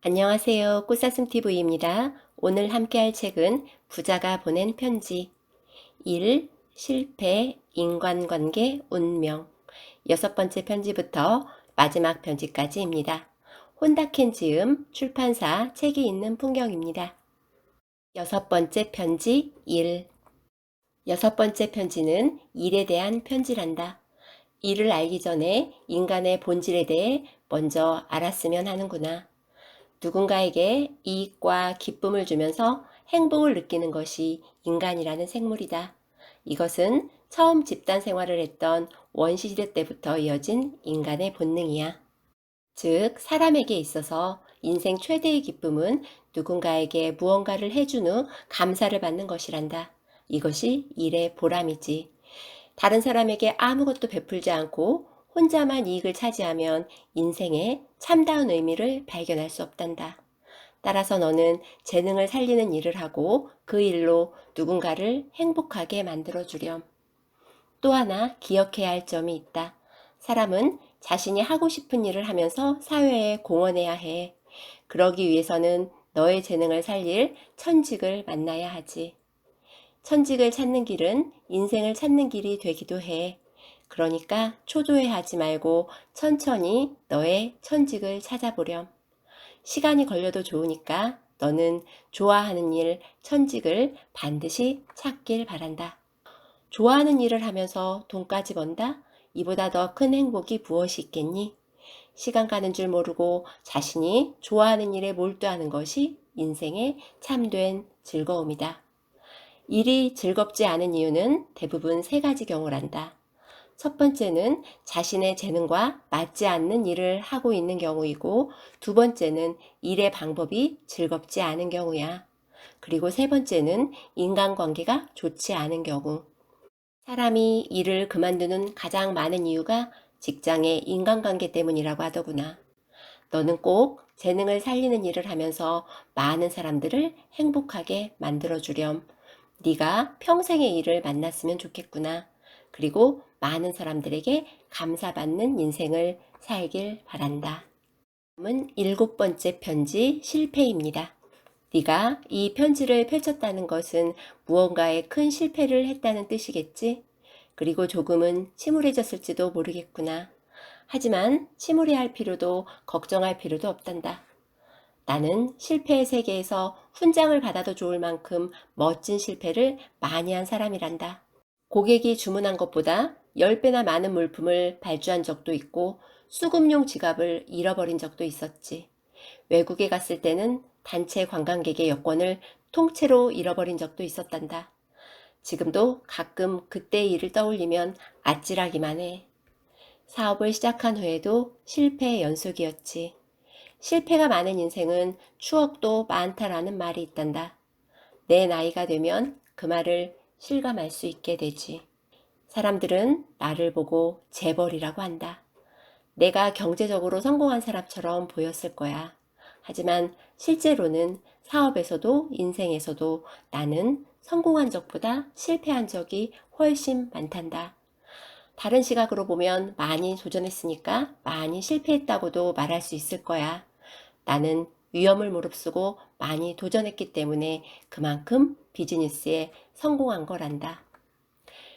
안녕하세요. 꽃사슴TV입니다. 오늘 함께할 책은 부자가 보낸 편지 1. 실패, 인간관계, 운명 6번째 편지부터 마지막 편지까지입니다. 혼다켄 지음, 출판사, 책이 있는 풍경입니다. 6번째 편지 1. 6번째 편지는 일에 대한 편지란다. 일을 알기 전에 인간의 본질에 대해 먼저 알았으면 하는구나. 누군가에게 이익과 기쁨을 주면서 행복을 느끼는 것이 인간이라는 생물이다. 이것은 처음 집단 생활을 했던 원시시대 때부터 이어진 인간의 본능이야. 즉, 사람에게 있어서 인생 최대의 기쁨은 누군가에게 무언가를 해준 후 감사를 받는 것이란다. 이것이 일의 보람이지. 다른 사람에게 아무것도 베풀지 않고 혼자만 이익을 차지하면 인생의 참다운 의미를 발견할 수 없단다. 따라서 너는 재능을 살리는 일을 하고 그 일로 누군가를 행복하게 만들어주렴. 또 하나 기억해야 할 점이 있다. 사람은 자신이 하고 싶은 일을 하면서 사회에 공헌해야 해. 그러기 위해서는 너의 재능을 살릴 천직을 만나야 하지. 천직을 찾는 길은 인생을 찾는 길이 되기도 해. 그러니까 초조해하지 말고 천천히 너의 천직을 찾아보렴. 시간이 걸려도 좋으니까 너는 좋아하는 일, 천직을 반드시 찾길 바란다. 좋아하는 일을 하면서 돈까지 번다? 이보다 더 큰 행복이 무엇이 있겠니? 시간 가는 줄 모르고 자신이 좋아하는 일에 몰두하는 것이 인생의 참된 즐거움이다. 일이 즐겁지 않은 이유는 대부분 세 가지 경우란다. 첫 번째는 자신의 재능과 맞지 않는 일을 하고 있는 경우이고, 두 번째는 일의 방법이 즐겁지 않은 경우야. 그리고 세 번째는 인간관계가 좋지 않은 경우. 사람이 일을 그만두는 가장 많은 이유가 직장의 인간관계 때문이라고 하더구나. 너는 꼭 재능을 살리는 일을 하면서 많은 사람들을 행복하게 만들어주렴. 네가 평생의 일을 만났으면 좋겠구나. 그리고 많은 사람들에게 감사받는 인생을 살길 바란다. 다음은 7번째 편지 실패입니다. 네가 이 편지를 펼쳤다는 것은 무언가에 큰 실패를 했다는 뜻이겠지? 그리고 조금은 침울해졌을지도 모르겠구나. 하지만 침울해할 필요도 걱정할 필요도 없단다. 나는 실패의 세계에서 훈장을 받아도 좋을 만큼 멋진 실패를 많이 한 사람이란다. 고객이 주문한 것보다 10배나 많은 물품을 발주한 적도 있고 수급용 지갑을 잃어버린 적도 있었지. 외국에 갔을 때는 단체 관광객의 여권을 통째로 잃어버린 적도 있었단다. 지금도 가끔 그때의 일을 떠올리면 아찔하기만 해. 사업을 시작한 후에도 실패의 연속이었지. 실패가 많은 인생은 추억도 많다라는 말이 있단다. 내 나이가 되면 그 말을 실감할 수 있게 되지. 사람들은 나를 보고 재벌이라고 한다. 내가 경제적으로 성공한 사람처럼 보였을 거야. 하지만 실제로는 사업에서도 인생에서도 나는 성공한 적보다 실패한 적이 훨씬 많단다. 다른 시각으로 보면 많이 도전했으니까 많이 실패했다고도 말할 수 있을 거야. 나는 위험을 무릅쓰고 많이 도전했기 때문에 그만큼 비즈니스에 성공한 거란다.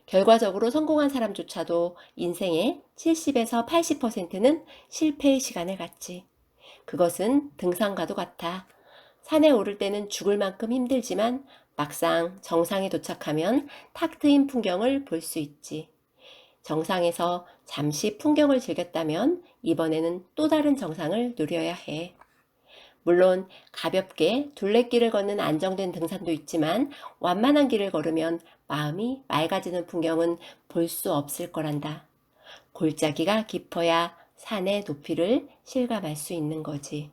결과적으로 성공한 사람조차도 인생의 70에서 80%는 실패의 시간을 갖지. 그것은 등산과도 같아. 산에 오를 때는 죽을 만큼 힘들지만 막상 정상에 도착하면 탁 트인 풍경을 볼 수 있지. 정상에서 잠시 풍경을 즐겼다면 이번에는 또 다른 정상을 누려야 해. 물론 가볍게 둘레길을 걷는 안정된 등산도 있지만 완만한 길을 걸으면 마음이 맑아지는 풍경은 볼 수 없을 거란다. 골짜기가 깊어야 산의 높이를 실감할 수 있는 거지.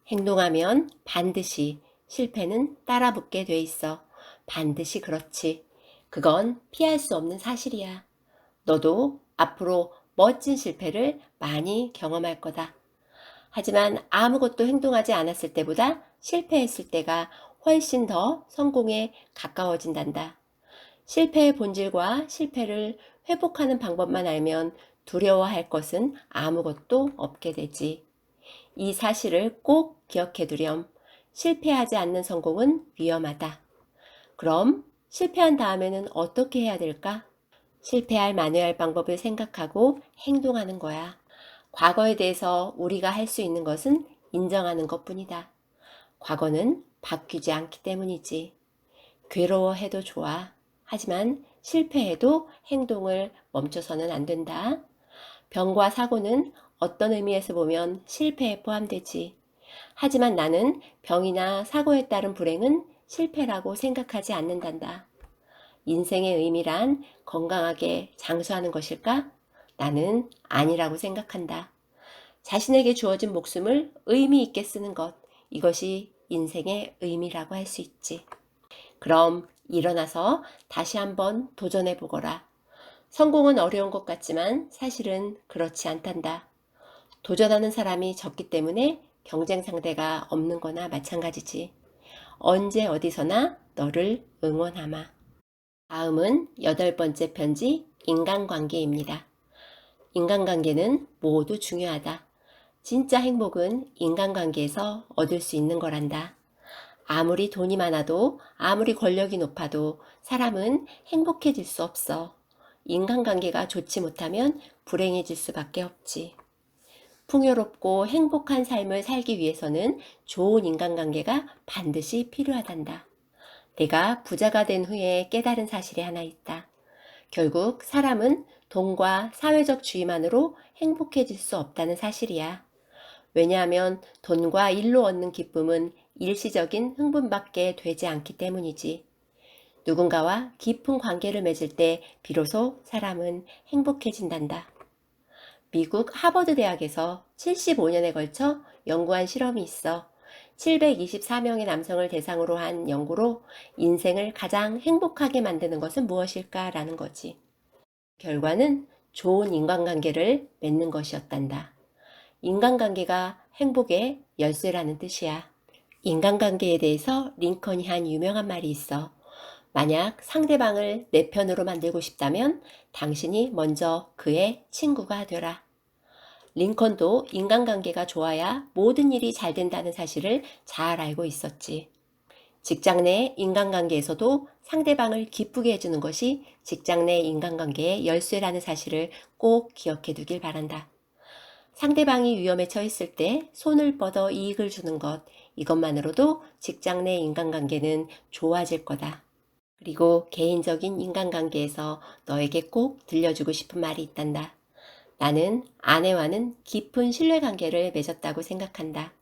행동하면 반드시 실패는 따라붙게 돼 있어. 반드시 그렇지. 그건 피할 수 없는 사실이야. 너도 앞으로 멋진 실패를 많이 경험할 거다. 하지만 아무것도 행동하지 않았을 때보다 실패했을 때가 훨씬 더 성공에 가까워진단다. 실패의 본질과 실패를 회복하는 방법만 알면 두려워할 것은 아무것도 없게 되지. 이 사실을 꼭 기억해 두렴. 실패하지 않는 성공은 위험하다. 그럼 실패한 다음에는 어떻게 해야 될까? 실패할 만회할 방법을 생각하고 행동하는 거야. 과거에 대해서 우리가 할 수 있는 것은 인정하는 것뿐이다. 과거는 바뀌지 않기 때문이지. 괴로워해도 좋아. 하지만 실패해도 행동을 멈춰서는 안 된다. 병과 사고는 어떤 의미에서 보면 실패에 포함되지. 하지만 나는 병이나 사고에 따른 불행은 실패라고 생각하지 않는단다. 인생의 의미란 건강하게 장수하는 것일까? 나는 아니라고 생각한다. 자신에게 주어진 목숨을 의미 있게 쓰는 것, 이것이 인생의 의미라고 할 수 있지. 그럼 일어나서 다시 한번 도전해 보거라. 성공은 어려운 것 같지만 사실은 그렇지 않단다. 도전하는 사람이 적기 때문에 경쟁 상대가 없는 거나 마찬가지지. 언제 어디서나 너를 응원하마. 다음은 8번째 편지, 인간관계입니다. 인간관계는 모두 중요하다. 진짜 행복은 인간관계에서 얻을 수 있는 거란다. 아무리 돈이 많아도, 아무리 권력이 높아도 사람은 행복해질 수 없어. 인간관계가 좋지 못하면 불행해질 수밖에 없지. 풍요롭고 행복한 삶을 살기 위해서는 좋은 인간관계가 반드시 필요하단다. 내가 부자가 된 후에 깨달은 사실이 하나 있다. 결국 사람은 돈과 사회적 주의만으로 행복해질 수 없다는 사실이야. 왜냐하면 돈과 일로 얻는 기쁨은 일시적인 흥분밖에 되지 않기 때문이지. 누군가와 깊은 관계를 맺을 때 비로소 사람은 행복해진단다. 미국 하버드 대학에서 75년에 걸쳐 연구한 실험이 있어. 724명의 남성을 대상으로 한 연구로 인생을 가장 행복하게 만드는 것은 무엇일까라는 거지. 결과는 좋은 인간관계를 맺는 것이었단다. 인간관계가 행복의 열쇠라는 뜻이야. 인간관계에 대해서 링컨이 한 유명한 말이 있어. 만약 상대방을 내 편으로 만들고 싶다면 당신이 먼저 그의 친구가 되라. 링컨도 인간관계가 좋아야 모든 일이 잘 된다는 사실을 잘 알고 있었지. 직장 내 인간관계에서도 상대방을 기쁘게 해주는 것이 직장 내 인간관계의 열쇠라는 사실을 꼭 기억해 두길 바란다. 상대방이 위험에 처했을 때 손을 뻗어 이익을 주는 것, 이것만으로도 직장 내 인간관계는 좋아질 거다. 그리고 개인적인 인간관계에서 너에게 꼭 들려주고 싶은 말이 있단다. 나는 아내와는 깊은 신뢰관계를 맺었다고 생각한다.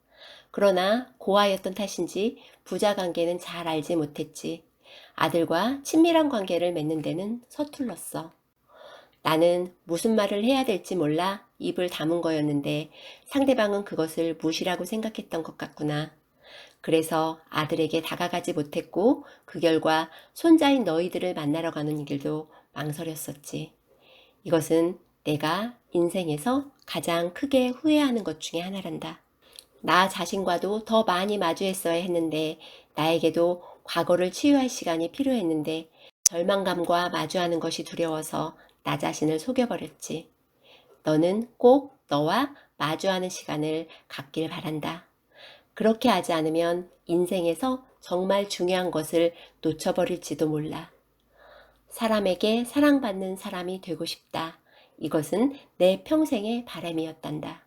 그러나 고아였던 탓인지 부자 관계는 잘 알지 못했지. 아들과 친밀한 관계를 맺는 데는 서툴렀어. 나는 무슨 말을 해야 될지 몰라 입을 다문 거였는데 상대방은 그것을 무시라고 생각했던 것 같구나. 그래서 아들에게 다가가지 못했고 그 결과 손자인 너희들을 만나러 가는 길도 망설였었지. 이것은 내가 인생에서 가장 크게 후회하는 것 중에 하나란다. 나 자신과도 더 많이 마주했어야 했는데 나에게도 과거를 치유할 시간이 필요했는데 절망감과 마주하는 것이 두려워서 나 자신을 속여버렸지. 너는 꼭 너와 마주하는 시간을 갖길 바란다. 그렇게 하지 않으면 인생에서 정말 중요한 것을 놓쳐버릴지도 몰라. 사람에게 사랑받는 사람이 되고 싶다. 이것은 내 평생의 바람이었단다.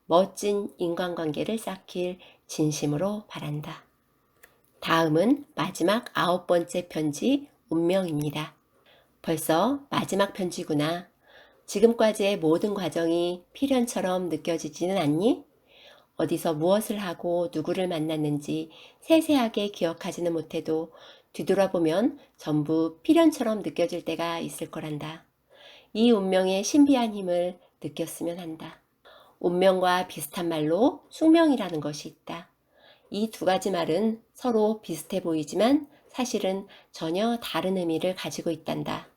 멋진 인간관계를 쌓길 진심으로 바란다. 다음은 마지막 9번째 편지, 운명입니다. 벌써 마지막 편지구나. 지금까지의 모든 과정이 필연처럼 느껴지지는 않니? 어디서 무엇을 하고 누구를 만났는지 세세하게 기억하지는 못해도 뒤돌아보면 전부 필연처럼 느껴질 때가 있을 거란다. 이 운명의 신비한 힘을 느꼈으면 한다. 운명과 비슷한 말로 숙명이라는 것이 있다. 이 두 가지 말은 서로 비슷해 보이지만 사실은 전혀 다른 의미를 가지고 있단다.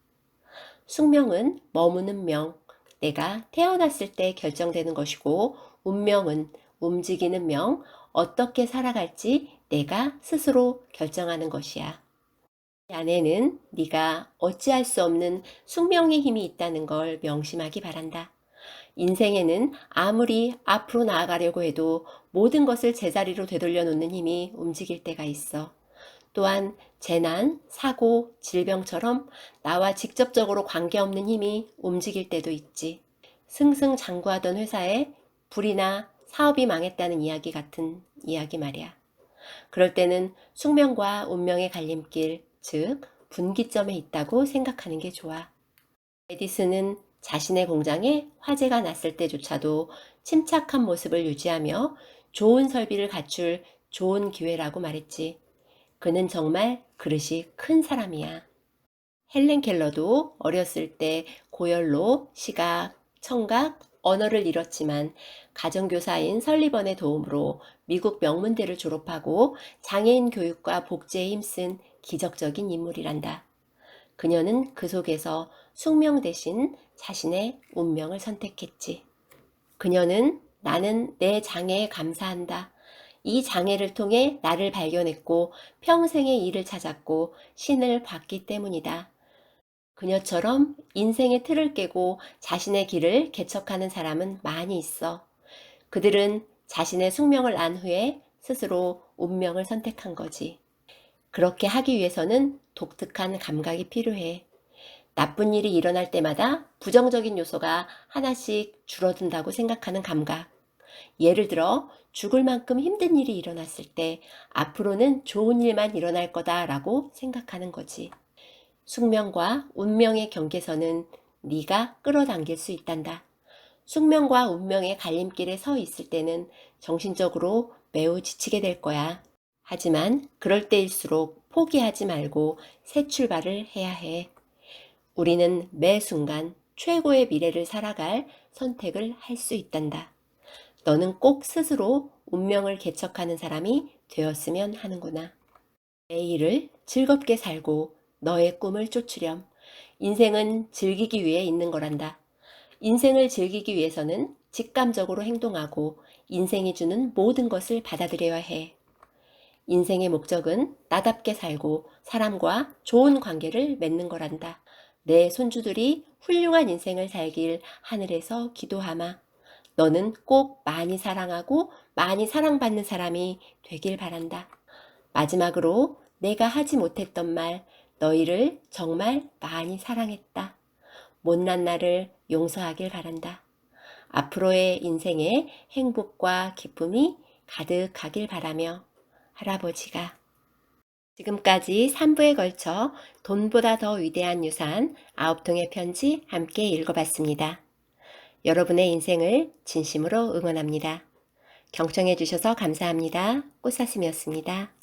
숙명은 머무는 명, 내가 태어났을 때 결정되는 것이고 운명은 움직이는 명, 어떻게 살아갈지 내가 스스로 결정하는 것이야. 이 안에는 네가 어찌할 수 없는 숙명의 힘이 있다는 걸 명심하기 바란다. 인생에는 아무리 앞으로 나아가려고 해도 모든 것을 제자리로 되돌려 놓는 힘이 움직일 때가 있어. 또한 재난, 사고, 질병처럼 나와 직접적으로 관계없는 힘이 움직일 때도 있지. 승승장구하던 회사에 불이나 사업이 망했다는 이야기 같은 이야기 말이야. 그럴 때는 숙명과 운명의 갈림길, 즉 분기점에 있다고 생각하는 게 좋아. 에디슨은 자신의 공장에 화재가 났을 때조차도 침착한 모습을 유지하며 좋은 설비를 갖출 좋은 기회라고 말했지. 그는 정말 그릇이 큰 사람이야. 헬렌 켈러도 어렸을 때 고열로 시각, 청각, 언어를 잃었지만 가정교사인 설리번의 도움으로 미국 명문대를 졸업하고 장애인 교육과 복지에 힘쓴 기적적인 인물이란다. 그녀는 그 속에서 숙명 대신 자신의 운명을 선택했지. 그녀는 나는 내 장애에 감사한다. 이 장애를 통해 나를 발견했고 평생의 일을 찾았고 신을 봤기 때문이다. 그녀처럼 인생의 틀을 깨고 자신의 길을 개척하는 사람은 많이 있어. 그들은 자신의 숙명을 안 후에 스스로 운명을 선택한 거지. 그렇게 하기 위해서는 독특한 감각이 필요해. 나쁜 일이 일어날 때마다 부정적인 요소가 하나씩 줄어든다고 생각하는 감각. 예를 들어 죽을 만큼 힘든 일이 일어났을 때 앞으로는 좋은 일만 일어날 거다라고 생각하는 거지. 숙명과 운명의 경계선은 네가 끌어당길 수 있단다. 숙명과 운명의 갈림길에 서 있을 때는 정신적으로 매우 지치게 될 거야. 하지만 그럴 때일수록 포기하지 말고 새 출발을 해야 해. 우리는 매 순간 최고의 미래를 살아갈 선택을 할 수 있단다. 너는 꼭 스스로 운명을 개척하는 사람이 되었으면 하는구나. 내일을 즐겁게 살고 너의 꿈을 쫓으렴. 인생은 즐기기 위해 있는 거란다. 인생을 즐기기 위해서는 직감적으로 행동하고 인생이 주는 모든 것을 받아들여야 해. 인생의 목적은 나답게 살고 사람과 좋은 관계를 맺는 거란다. 내 손주들이 훌륭한 인생을 살길 하늘에서 기도하마. 너는 꼭 많이 사랑하고 많이 사랑받는 사람이 되길 바란다. 마지막으로 내가 하지 못했던 말, 너희를 정말 많이 사랑했다. 못난 나를 용서하길 바란다. 앞으로의 인생에 행복과 기쁨이 가득하길 바라며 할아버지가. 지금까지 3부에 걸쳐 돈보다 더 위대한 유산 9통의 편지 함께 읽어봤습니다. 여러분의 인생을 진심으로 응원합니다. 경청해 주셔서 감사합니다. 꽃사슴이었습니다.